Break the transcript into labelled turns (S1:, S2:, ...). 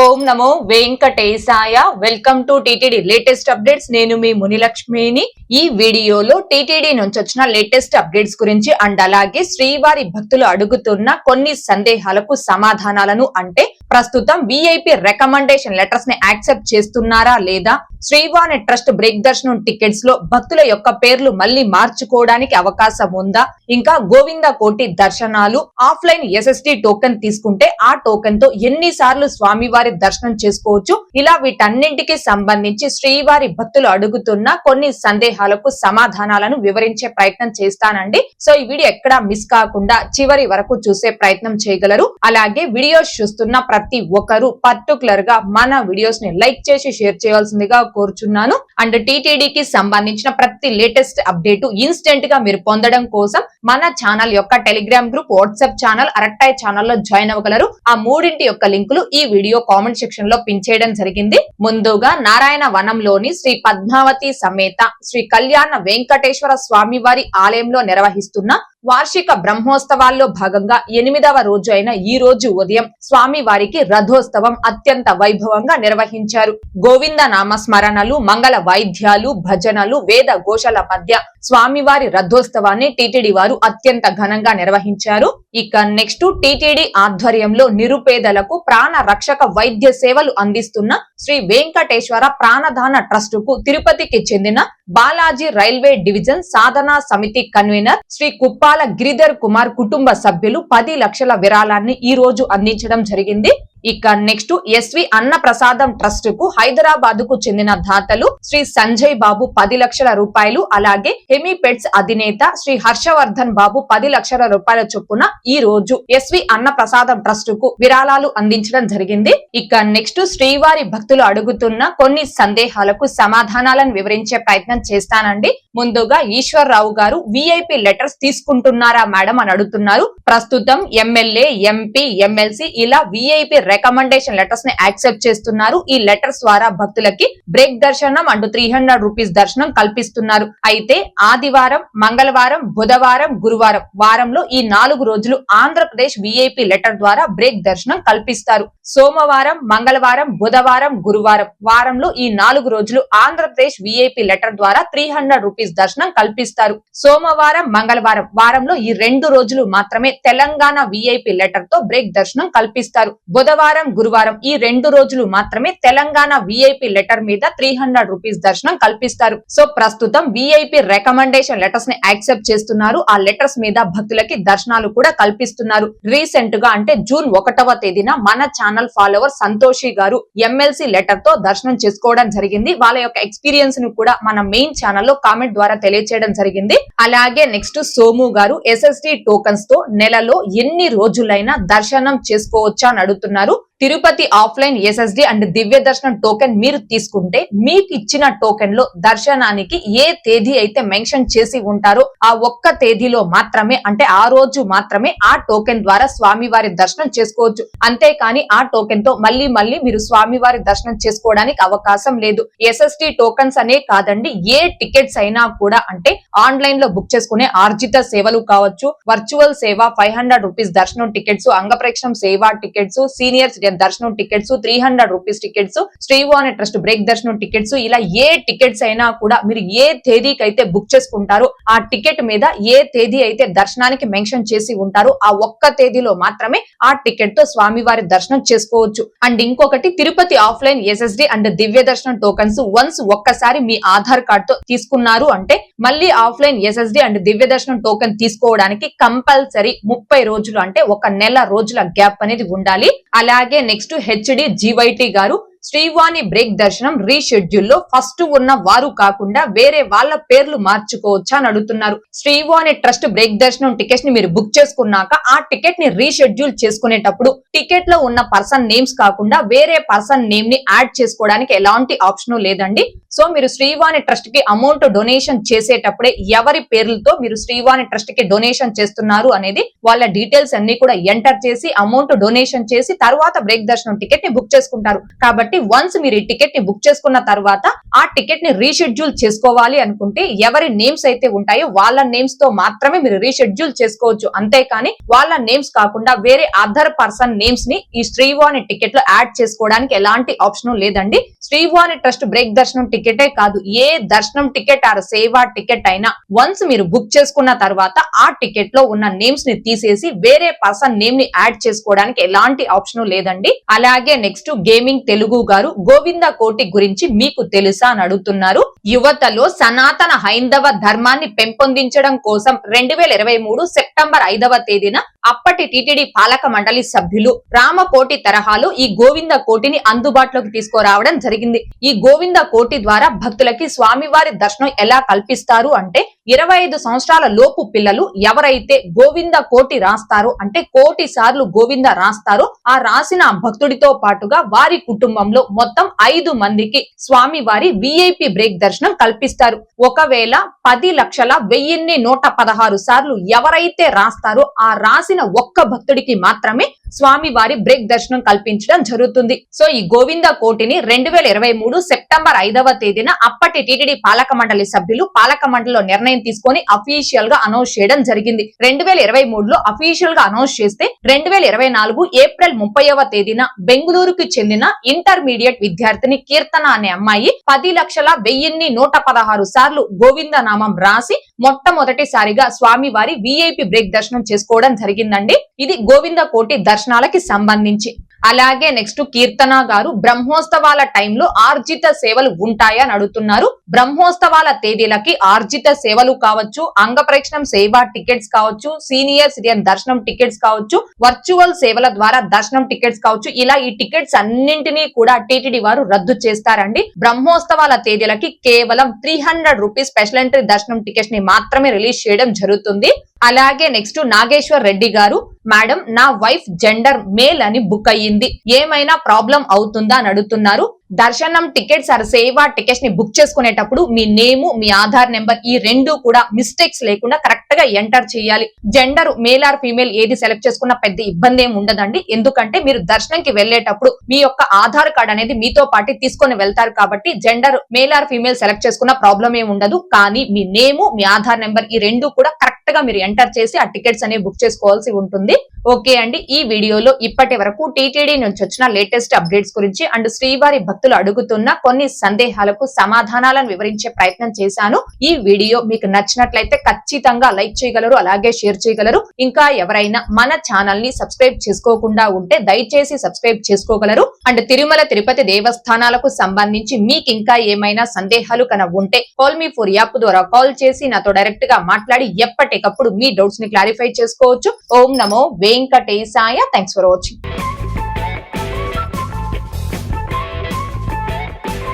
S1: Om Namo Venkatesaya. Welcome to TTD latest updates. నేను మీ మునిలక్ష్మిని. ఈ వీడియోలో టిటిడి నుంచి వచ్చిన లేటెస్ట్ అప్డేట్స్ గురించి అండ్ అలాగే శ్రీవారి భక్తులు అడుగుతున్న కొన్ని సందేహాలకు సమాధానాలను, అంటే ప్రస్తుతం విఐపి రికమెండేషన్ లెటర్స్ ని యాక్సెప్ట్ చేస్తున్నారా లేదా, శ్రీవారి ట్రస్ట్ బ్రేక్ దర్శనం టికెట్స్ లో భక్తుల యొక్క పేర్లు మళ్ళీ మార్చుకోవడానికి అవకాశం ఉందా, ఇంకా గోవింద కోటి దర్శనాలు ఆఫ్లైన్ ఎస్ఎస్డి టోకెన్ తీసుకుంటే ఆ టోకెన్ తో ఎన్నిసార్లు స్వామివారి దర్శనం చేసుకోవచ్చు, ఇలా వీటన్నింటికి సంబంధించి శ్రీవారి భక్తులు అడుగుతున్న కొన్ని సందేహాలకు సమాధానాలను వివరించే ప్రయత్నం చేస్తానండి. సో ఈ వీడియో ఎక్కడా మిస్ కాకుండా చివరి వరకు చూసే ప్రయత్నం చేయగలరు. అలాగే వీడియోస్ చూస్తున్న ప్రతి ఒక్కరు పర్టికులర్ గా మన వీడియోస్ ని లైక్ చేసి షేర్ చేయాల్సిందిగా కోరుచున్నాను. అండ్ టీటీడీకి సంబంధించిన ప్రతి లేటెస్ట్ అప్డేట్ ఇన్స్టెంట్ గా మీరు పొందడం కోసం మన ఛానల్ యొక్క Telegram group, WhatsApp channel, Arattai ఛానల్లో జాయిన్ అవ్వగలరు. ఆ మూడింటి యొక్క లింకులు ఈ వీడియో కామెంట్ సెక్షన్ లో పిన్ చేయడం జరిగింది. ముందుగా నారాయణ వనంలోని శ్రీ పద్మావతి సమేత శ్రీ కళ్యాణ వెంకటేశ్వర స్వామివారి ఆలయంలో నిర్వహిస్తున్న వార్షిక బ్రహ్మోత్సవాల్లో భాగంగా 8వ రోజు అయిన ఈ రోజు ఉదయం స్వామి వారికి రథోత్సవం అత్యంత వైభవంగా నిర్వహించారు. గోవింద నామ స్మరణలు, మంగళ వాయిద్యాలు, భజనలు, వేద ఘోషల మధ్య స్వామివారి రథోత్సవాన్ని టీటీడీ వారు అత్యంత ఘనంగా నిర్వహించారు. ఇక నెక్స్ట్ టీటీడీ ఆధ్వర్యంలో నిరుపేదలకు ప్రాణ రక్షక వైద్య సేవలు అందిస్తున్న శ్రీ వెంకటేశ్వర ప్రాణదాన ట్రస్ట్ కు తిరుపతికి చెందిన బాలాజీ రైల్వే డివిజన్ సాధనా సమితి కన్వీనర్ శ్రీ కుప్పాల గిరిధర్ కుమార్ కుటుంబ సభ్యులు 10 లక్షల విరాళాన్ని ఈ రోజు అందించడం జరిగింది. ఇక నెక్స్ట్ ఎస్వి అన్న ప్రసాదం ట్రస్ట్ కు హైదరాబాద్ కు చెందిన దాతలు శ్రీ సంజయ్ బాబు 10 లక్షల రూపాయలు, అలాగే హెమీపెట్స్ అధినేత శ్రీ హర్షవర్ధన్ బాబు 10 లక్షల రూపాయల చొప్పున ఈ రోజు ఎస్వి అన్న ప్రసాదం ట్రస్ట్ కు విరాళాలు అందించడం జరిగింది. ఇక నెక్స్ట్ శ్రీవారి భక్తులు అడుగుతున్న కొన్ని సందేహాలకు సమాధానాలను వివరించే ప్రయత్నం చేస్తానండి. ముందుగా ఈశ్వర్రావు గారు విఐపి లెటర్స్ తీసుకుంటున్నారా మేడం అని అడుగుతున్నారు. ప్రస్తుతం ఎమ్మెల్యే, ఎంపీ, ఎమ్మెల్సీ ఇలా విఐపి రికమెండేషన్ లెటర్స్ ని యాక్సెప్ట్ చేస్తున్నారు. ఈ లెటర్స్ ద్వారా భక్తులకి బ్రేక్ దర్శనం అండ్ 300 రూపీస్ దర్శనం కల్పిస్తున్నారు. అయితే ఆదివారం, మంగళవారం, బుధవారం, గురువారం వారంలో ఈ 4 రోజులు ఆంధ్రప్రదేశ్ విఐపి లెటర్ ద్వారా బ్రేక్ దర్శనం కల్పిస్తారు. సోమవారం, మంగళవారం, బుధవారం, గురువారం వారంలో ఈ 4 రోజులు ఆంధ్రప్రదేశ్ విఐపి లెటర్ ద్వారా 300 రూపీస్ దర్శనం కల్పిస్తారు. సోమవారం, మంగళవారం వారంలో ఈ 2 రోజులు మాత్రమే తెలంగాణ విఐపి లెటర్ తో బ్రేక్ దర్శనం కల్పిస్తారు. బుధవారం, గురువారం ఈ 2 రోజులు మాత్రమే తెలంగాణ విఐపి లెటర్ మీద 300 రూపీస్ దర్శనం కల్పిస్తారు. సో ప్రస్తుతం విఐపి రికమెండేషన్ లెటర్స్ ని యాక్సెప్ట్ చేస్తున్నారు. ఆ లెటర్స్ మీద భక్తులకి దర్శనాలు కూడా కల్పిస్తున్నారు. రీసెంట్ గా అంటే జూన్ 1వ తేదీన మన ఛానల్ ఫాలోవర్ సంతోషి గారు ఎమ్మెల్సీ లెటర్ తో దర్శనం చేసుకోవడం జరిగింది. వాళ్ళ యొక్క ఎక్స్పీరియన్స్ ను కూడా మన మెయిన్ ఛానల్లో కామెంట్ ద్వారా తెలియచేయడం జరిగింది. అలాగే నెక్స్ట్ సోము గారు ఎస్ఎస్డి టోకన్స్ తో నెలలో ఎన్ని రోజులైనా దర్శనం చేసుకోవచ్చా అని అడుగుతున్నారు. తిరుపతి ఆఫ్లైన్ ఎస్ఎస్డి అండ్ దివ్య దర్శనం టోకెన్ మీరు తీసుకుంటే మీకు ఇచ్చిన టోకెన్ లో దర్శనానికి ఏ తేదీ అయితే మెన్షన్ చేసి ఉంటారో ఆ ఒక్క తేదీలో మాత్రమే, అంటే ఆ రోజు మాత్రమే ఆ టోకెన్ ద్వారా స్వామివారి దర్శనం చేసుకోవచ్చు. అంతేకాని ఆ టోకెన్ తో మళ్ళీ మీరు స్వామివారి దర్శనం చేసుకోవడానికి అవకాశం లేదు. ఎస్ఎస్డి టోకన్స్ అనే కాదండి, ఏ టికెట్స్ అయినా కూడా, అంటే ఆన్లైన్ లో బుక్ చేసుకునే ఆర్జిత సేవలు కావచ్చు, వర్చువల్ సేవ 500 రూపీస్ దర్శనం టికెట్స్, అంగప్రేక్షం సేవా టికెట్స్, సీనియర్స్ దర్శనం టికెట్స్, 300 రూపీస్ టికెట్స్, శ్రీవారి ట్రస్ట్ బ్రేక్ దర్శనం టికెట్స్, ఇలా ఏ టికెట్స్ అయినా కూడా మీరు ఏ తేదీకి అయితే బుక్ చేసుకుంటారో ఆ టికెట్ మీద ఏ తేదీ అయితే దర్శనానికి మెన్షన్ చేసి ఉంటారో ఆ ఒక్క తేదీలో మాత్రమే ఆ టికెట్ తో స్వామివారి దర్శనం చేసుకోవచ్చు. అండ్ ఇంకొకటి, తిరుపతి ఆఫ్లైన్ ఎస్ఎస్డి అండ్ దివ్య దర్శనం టోకన్స్ వన్స్ ఒక్కసారి మీ ఆధార్ కార్డ్ తో తీసుకున్నారు అంటే మళ్ళీ ఆఫ్లైన్ ఎస్ఎస్డి అండ్ దివ్య దర్శనం టోకెన్ తీసుకోవడానికి కంపల్సరీ 30 రోజులు, అంటే 1 నెల రోజుల గ్యాప్ అనేది ఉండాలి. అలాగే నెక్స్ట్ హెచ్డి జీవైటీ గారు శ్రీవాణి బ్రేక్ దర్శనం రీషెడ్యూల్ లో ఫస్ట్ ఉన్న వారు కాకుండా వేరే వాళ్ళ పేర్లు మార్చుకోవచ్చా అని అడుగుతున్నారు. శ్రీవాణి ట్రస్ట్ బ్రేక్ దర్శనం టికెట్స్ ని మీరు బుక్ చేసుకున్నాక ఆ టికెట్ ని రీషెడ్యూల్ చేసుకునేటప్పుడు టికెట్ లో ఉన్న పర్సన్ నేమ్స్ కాకుండా వేరే పర్సన్ నేమ్ ని యాడ్ చేసుకోవడానికి ఎలాంటి ఆప్షన్ లేదండి. సో మీరు శ్రీవాణి ట్రస్ట్ కి అమౌంట్ డొనేషన్ చేసేటప్పుడే ఎవరి పేర్లతో మీరు శ్రీవాణి ట్రస్ట్ కి డొనేషన్ చేస్తున్నారు అనేది వాళ్ళ డీటెయిల్స్ అన్ని కూడా ఎంటర్ చేసి అమౌంట్ డొనేషన్ చేసి తర్వాత బ్రేక్ దర్శనం టికెట్ ని బుక్ చేసుకుంటారు. కాబట్టి కాబట్టి వన్స్ మీరు ఈ టికెట్ ని బుక్ చేసుకున్న తర్వాత ఆ టికెట్ ని రీషెడ్యూల్ చేసుకోవాలి అనుకుంటే ఎవరి నేమ్స్ అయితే ఉంటాయో వాళ్ళ నేమ్స్ తో మాత్రమే మీరు రీషెడ్యూల్ చేసుకోవచ్చు. అంతేకాని వాళ్ళ నేమ్స్ కాకుండా వేరే అదర్ పర్సన్ నేమ్స్ ని ఈ శ్రీవాణి టికెట్ లో యాడ్ చేసుకోవడానికి ఎలాంటి ఆప్షన్ లేదండి. శ్రీవాణి ట్రస్ట్ బ్రేక్ దర్శనం టికెటే కాదు, ఏ దర్శనం టికెట్ ఆర్ సేవా టికెట్ అయినా వన్స్ మీరు బుక్ చేసుకున్న తర్వాత ఆ టికెట్ లో ఉన్న నేమ్స్ ని తీసేసి వేరే పర్సన్ నేమ్ ని యాడ్ చేసుకోవడానికి ఎలాంటి ఆప్షన్ లేదండి. అలాగే నెక్స్ట్ గేమింగ్ తెలుగు గారు గోవింద కోటి గురించి మీకు తెలుసా అని అడుగుతున్నారు. యువతలో సనాతన హైందవ ధర్మాన్ని పెంపొందించడం కోసం 2023 సెప్టెంబర్ 5వ తేదీన అప్పటి టిటిడి పాలక మండలి సభ్యులు రామకోటి తరహాలో ఈ గోవింద కోటిని అందుబాటులోకి తీసుకురావడం జరిగింది. ఈ గోవింద కోటి ద్వారా భక్తులకి స్వామివారి దర్శనం ఎలా కల్పిస్తారు అంటే 25 సంవత్సరాల లోపు పిల్లలు ఎవరైతే గోవింద కోటి రాస్తారో అంటే కోటి సార్లు గోవింద రాస్తారో ఆ రాసిన భక్తుడితో పాటుగా వారి కుటుంబంలో మొత్తం 5 మందికి స్వామివారి విఐపి బ్రేక్ దర్శనం కల్పిస్తారు. ఒకవేళ 10,01,116 సార్లు ఎవరైతే రాస్తారో ఆ రాసిన ఒక్క భక్తుడికి మాత్రమే స్వామివారి బ్రేక్ దర్శనం కల్పించడం జరుగుతుంది. సో ఈ గోవింద కోటిని 2023 సెప్టెంబర్ 5వ తేదీన అప్పటి టిటిడి పాలక మండలి సభ్యులు పాలక మండలిలో నిర్ణయం తీసుకొని అఫీషియల్ గా అనౌన్స్ చేయడం జరిగింది. 2023లో అఫీషియల్ గా అనౌన్స్ చేస్తే 2024 ఏప్రిల్ 30వ తేదీన బెంగళూరుకు చెందిన ఇంటర్మీడియట్ విద్యార్థిని కీర్తన అనే అమ్మాయి 10,01,116 సార్లు గోవింద నామం రాసి మొట్టమొదటిసారిగా స్వామివారి విఐపి బ్రేక్ దర్శనం చేసుకోవడం జరిగిందండి. ఇది గోవింద కోటి దర్శనాలకి సంబంధించి. అలాగే నెక్స్ట్ కీర్తన గారు బ్రహ్మోత్సవాల టైంలో ఆర్జిత సేవలు ఉంటాయని అడుగుతున్నారు. బ్రహ్మోత్సవాల తేదీలకి ఆర్జిత సేవలు కావచ్చు, అంగప్రక్షణం సేవా టికెట్స్ కావచ్చు, సీనియర్ సిటిజన్ దర్శనం టికెట్స్ కావచ్చు, వర్చువల్ సేవల ద్వారా దర్శనం టికెట్స్ కావచ్చు, ఇలా ఈ టికెట్స్ అన్నింటినీ కూడా టిటిడి వారు రద్దు చేస్తారండి. బ్రహ్మోత్సవాల తేదీలకి కేవలం 300 రూపీస్ స్పెషల్ ఎంట్రీ దర్శనం టికెట్స్ ని మాత్రమే రిలీజ్ చేయడం జరుగుతుంది. అలాగే నెక్స్ట్ నాగేశ్వర్ రెడ్డి గారు, మేడం నా వైఫ్ జెండర్ మేల్ అని బుక్ అయ్యింది, ఏమైనా ప్రాబ్లం అవుతుందా అని అడుగుతున్నారు. దర్శనం టికెట్స్ ఆర్ సేవా టికెట్స్ ని బుక్ చేసుకునేటప్పుడు మీ నేము, మీ ఆధార్ నెంబర్ ఈ రెండు కూడా మిస్టేక్స్ లేకుండా కరెక్ట్ గా ఎంటర్ చేయాలి. జెండర్ మేల్ ఆర్ ఫీమేల్ ఏది సెలెక్ట్ చేసుకున్న పెద్ద ఇబ్బంది ఏమి ఉండదండి. ఎందుకంటే మీరు దర్శనంకి వెళ్లేటప్పుడు మీ యొక్క ఆధార్ కార్డ్ అనేది మీతో పాటు తీసుకొని వెళ్తారు కాబట్టి gender male or female select చేసుకున్న ప్రాబ్లం ఏమి ఉండదు. కానీ మీ నేము, మీ ఆధార్ నెంబర్ ఈ రెండు కూడా కరెక్ట్ గా మీరు ఎంటర్ చేసి ఆ టికెట్స్ అనేవి బుక్ చేసుకోవాల్సి ఉంటుంది. ఓకే అండి, ఈ వీడియోలో ఇప్పటి వరకు టీటీడీ నుంచి వచ్చిన లేటెస్ట్ అప్డేట్స్ గురించి అండ్ శ్రీవారి భక్తులు అడుగుతున్న కొన్ని సందేహాలకు సమాధానాలను వివరించే ప్రయత్నం చేశాను. ఈ వీడియో మీకు నచ్చినట్లయితే ఖచ్చితంగా లైక్ చేయగలరు, అలాగే షేర్ చేయగలరు. ఇంకా ఎవరైనా మన ఛానల్ ని సబ్స్క్రైబ్ చేసుకోకుండా ఉంటే దయచేసి సబ్స్క్రైబ్ చేసుకోగలరు. అండ్ తిరుమల తిరుపతి దేవస్థానాలకు సంబంధించి మీకు ఇంకా ఏమైనా సందేహాలు కనుక ఉంటే కాల్ మీ ఫర్ యాప్ ద్వారా కాల్ చేసి నాతో డైరెక్ట్ గా మాట్లాడి ఎప్పటికప్పుడు మీ డౌట్స్ ని క్లారిఫై చేసుకోవచ్చు. ఓం నమో వెంకటేశాయ. Thanks for watching.